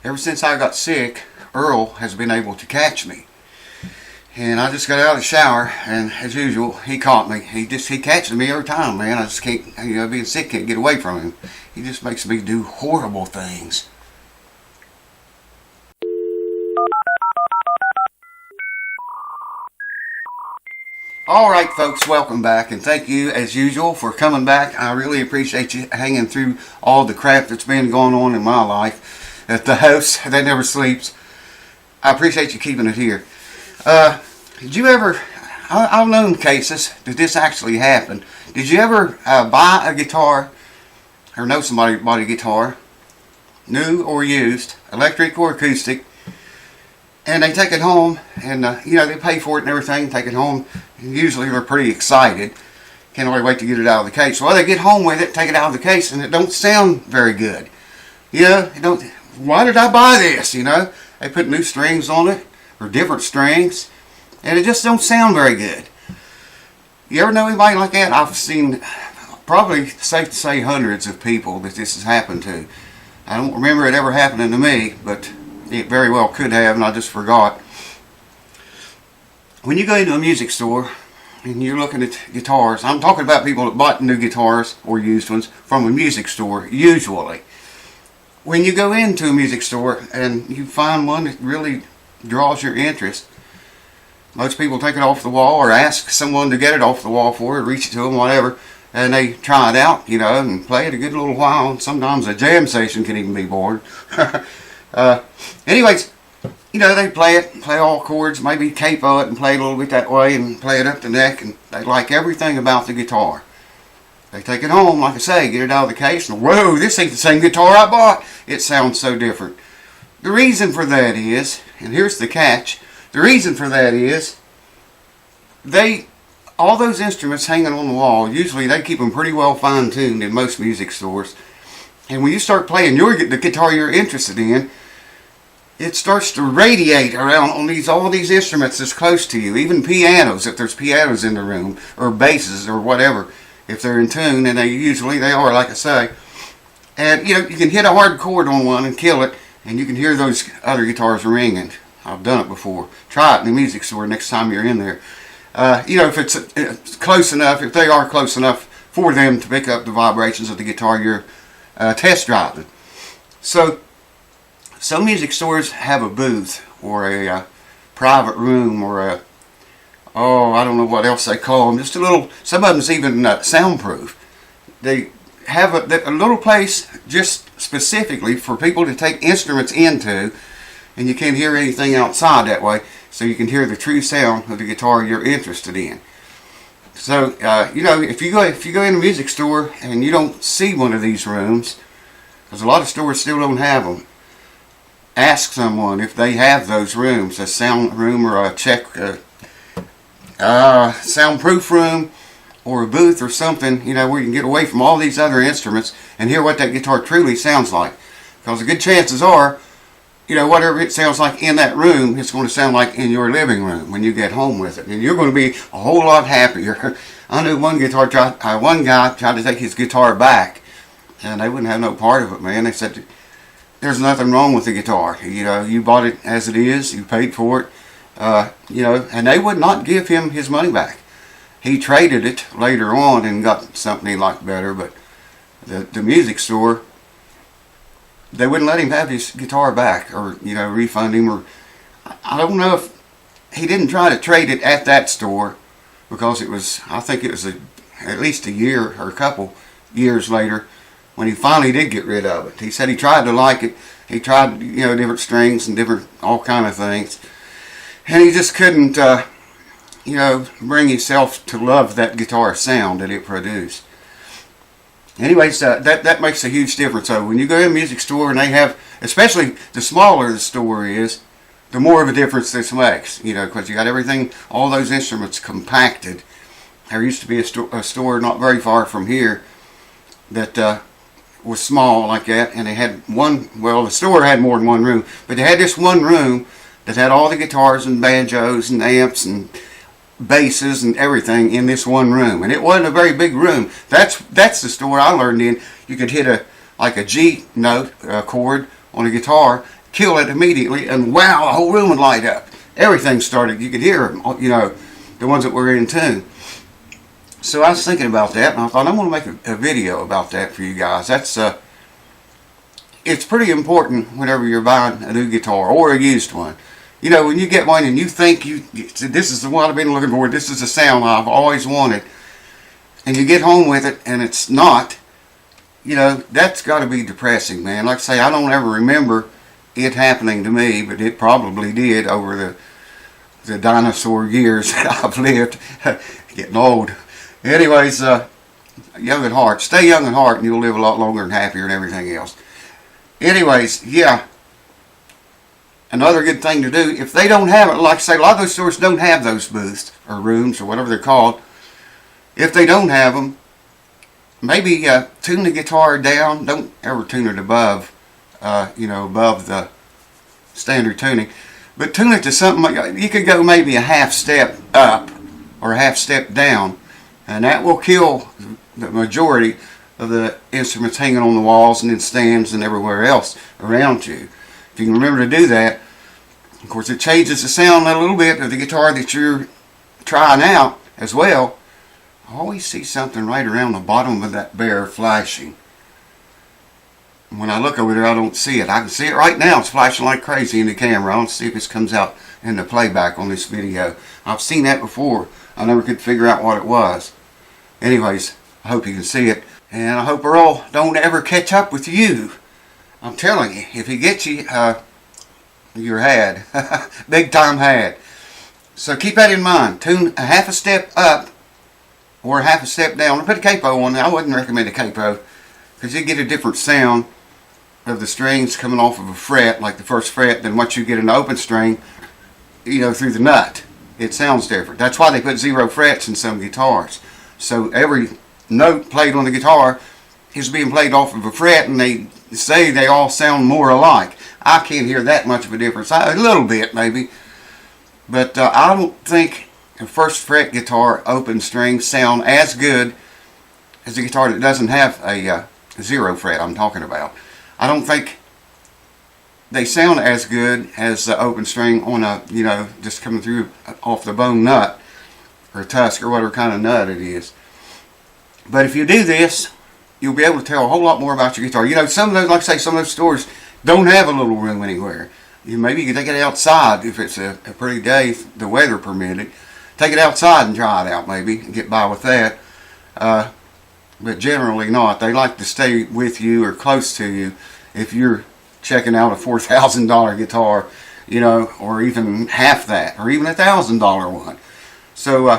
Ever since I got sick, Earl has been able to catch me. And I just got out of the shower, and as usual, he caught me. He catches me every time, man. I just can't, being sick, can't get away from him. He just makes me do horrible things. Alright folks, welcome back, and thank you as usual for coming back. I really appreciate you hanging through all the crap that's been going on in my life at the house that never sleeps. I appreciate you keeping it here. Did you ever, I've known cases that this actually happened. Did you ever buy a guitar, or know somebody who bought a guitar, new or used, electric or acoustic, and they take it home, and they pay for it and everything, take it home, and usually they're pretty excited. Can't really wait to get it out of the case. Well, they get home with it, take it out of the case, and it don't sound very good. Why did I buy this, They put new strings on it, or different strings, and it just don't sound very good. You ever know anybody like that? I've seen, probably safe to say, hundreds of people that this has happened to. I don't remember it ever happening to me, but it very well could have, and I just forgot. When you go into a music store and you're looking at guitars, I'm talking about people that bought new guitars or used ones from a music store, usually. When you go into a music store and you find one that really draws your interest, most people take it off the wall or ask someone to get it off the wall for it, reach it to them, whatever, and they try it out, and play it a good little while. Sometimes a jam session can even be bored. Anyways, they play all chords, maybe capo it and play a little bit that way and play it up the neck, and they like everything about the guitar. They take it home, like I say, get it out of the case, and whoa, this ain't the same guitar I bought. It sounds so different. The reason for that is, and here's the catch, the reason for that is, all those instruments hanging on the wall, usually they keep them pretty well fine-tuned in most music stores. And when you start playing the guitar you're interested in, it starts to radiate around on all these instruments that's close to you. Even pianos, if there's pianos in the room, or basses, or whatever, if they're in tune, and they are, like I say. And you can hit a hard chord on one and kill it, and you can hear those other guitars ringing. I've done it before. Try it in the music store next time you're in there. If it's close enough, if they are close enough for them to pick up the vibrations of the guitar you're test driving. So, some music stores have a booth or a private room or I don't know what else they call them. Just a little, some of them's even soundproof. They have a little place just specifically for people to take instruments into, and you can't hear anything outside that way, so you can hear the true sound of the guitar you're interested in. So, if you go in a music store and you don't see one of these rooms, because a lot of stores still don't have them, ask someone if they have those rooms, a sound room or a soundproof room or a booth or something, where you can get away from all these other instruments and hear what that guitar truly sounds like. Because the good chances are, whatever it sounds like in that room, it's going to sound like in your living room when you get home with it. And you're going to be a whole lot happier. I knew one guy tried to take his guitar back, and they wouldn't have no part of it, man. They said, there's nothing wrong with the guitar. You bought it as it is, you paid for it, and they would not give him his money back. He traded it later on and got something he liked better, but the music store, they wouldn't let him have his guitar back or, refund him. Or I don't know if he didn't try to trade it at that store, because I think it was at least a year or a couple years later when he finally did get rid of it. He said he tried to like it. He tried, different strings and different all kind of things, and he just couldn't, bring himself to love that guitar sound that it produced. Anyways, that makes a huge difference. So when you go to a music store and they have, especially the smaller the store is, the more of a difference this makes. Because you got everything, all those instruments compacted. There used to be a store not very far from here that was small like that, and they had the store had more than one room, but they had this one room that had all the guitars and banjos and amps and basses and everything in this one room. And it wasn't a very big room. That's the store I learned in. You could hit a G note chord on a guitar, kill it immediately, and wow, the whole room would light up. Everything started, you could hear them, the ones that were in tune. So I was thinking about that, and I thought I'm going to make a video about that for you guys. That's it's pretty important whenever you're buying a new guitar or a used one. When you get one and you think this is the one I've been looking for, this is the sound I've always wanted, and you get home with it and it's not, that's got to be depressing, man. Like I say, I don't ever remember it happening to me, but it probably did over the dinosaur years that I've lived. Getting old. Anyways, young at heart. Stay young at heart and you'll live a lot longer and happier and everything else. Anyways, yeah. Another good thing to do, if they don't have it, like I say, a lot of those stores don't have those booths or rooms or whatever they're called. If they don't have them, maybe tune the guitar down. Don't ever tune it above, above the standard tuning. But tune it to something like, you could go maybe a half step up or a half step down, and that will kill the majority of the instruments hanging on the walls and in stands and everywhere else around you. If you can remember to do that, of course it changes the sound a little bit of the guitar that you're trying out as well. I always see something right around the bottom of that bear flashing. When I look over there, I don't see it. I can see it right now. It's flashing like crazy in the camera. I don't see if this comes out in the playback on this video. I've seen that before. I never could figure out what it was. Anyways, I hope you can see it. And I hope Earl don't ever catch up with you. I'm telling you, if he gets you, you're had. Big time had. So keep that in mind. Tune a half a step up or a half a step down. Put a capo on. I wouldn't recommend a capo because you get a different sound of the strings coming off of a fret, like the first fret, than what you get in the open string, through the nut. It sounds different. That's why they put 0 frets in some guitars. So every note played on the guitar is being played off of a fret, and they say they all sound more alike. I can't hear that much of a difference. A little bit maybe, but I don't think a first fret guitar open strings sound as good as a guitar that doesn't have a 0 fret I'm talking about. I don't think they sound as good as the open string on a, just coming through off the bone nut or tusk or whatever kind of nut it is. But if you do this, you'll be able to tell a whole lot more about your guitar. Some of those, like I say, some of those stores don't have a little room anywhere. Maybe you can take it outside if it's a pretty day, the weather permitted. Take it outside and try it out maybe and get by with that. But generally not. They like to stay with you or close to you if you're checking out a $4,000 guitar, or even half that, or even a $1,000 one. So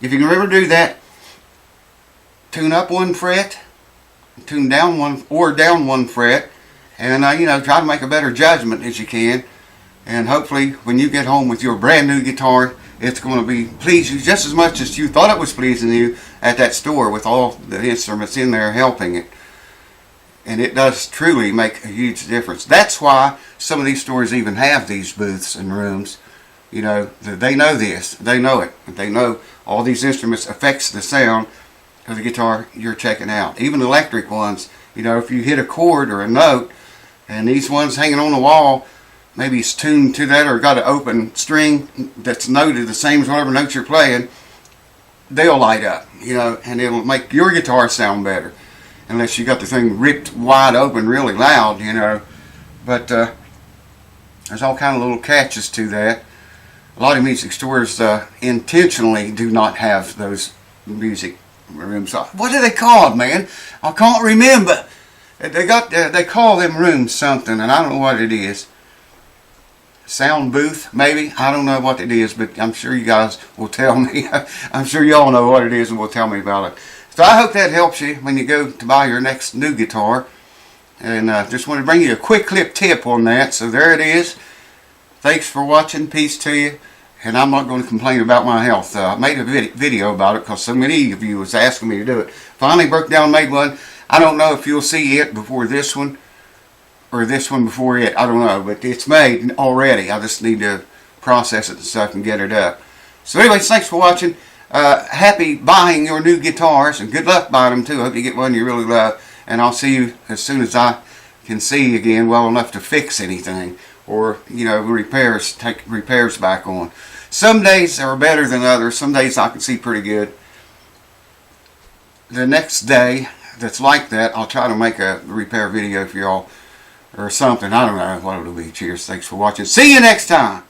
if you can remember to do that, tune up 1 fret, tune down down 1 fret, and try to make a better judgment as you can. And hopefully when you get home with your brand new guitar, it's going to please you just as much as you thought it was pleasing you at that store with all the instruments in there helping it. And it does truly make a huge difference. That's why some of these stores even have these booths and rooms. They know this. They know it. They know all these instruments affects the sound of the guitar you're checking out. Even electric ones, if you hit a chord or a note, and these ones hanging on the wall, maybe it's tuned to that or got an open string that's noted the same as whatever note you're playing, they'll light up, and it'll make your guitar sound better. Unless you got the thing ripped wide open really loud, But there's all kind of little catches to that. A lot of music stores intentionally do not have those music rooms. What are they called, man? I can't remember. They call them rooms something, and I don't know what it is. Sound booth, maybe? I don't know what it is, but I'm sure you guys will tell me. I'm sure y'all know what it is and will tell me about it. So I hope that helps you when you go to buy your next new guitar. And just want to bring you a quick clip tip on that. So there it is. Thanks for watching. Peace to you. And I'm not going to complain about my health. I made a video about it because so many of you was asking me to do it. Finally broke down and made one. I don't know if you'll see it before this one or this one before it. I don't know, but it's made already. I just need to process it and stuff and get it up. So anyways, thanks for watching. Happy buying your new guitars, and good luck buying them too. I hope you get one you really love. And I'll see you as soon as I can see again well enough to fix anything, or take repairs back on. Some days are better than others. Some days I can see pretty good. The next day that's like that, I'll try to make a repair video for y'all or something. I don't know what it'll be. Cheers. Thanks for watching. See you next time.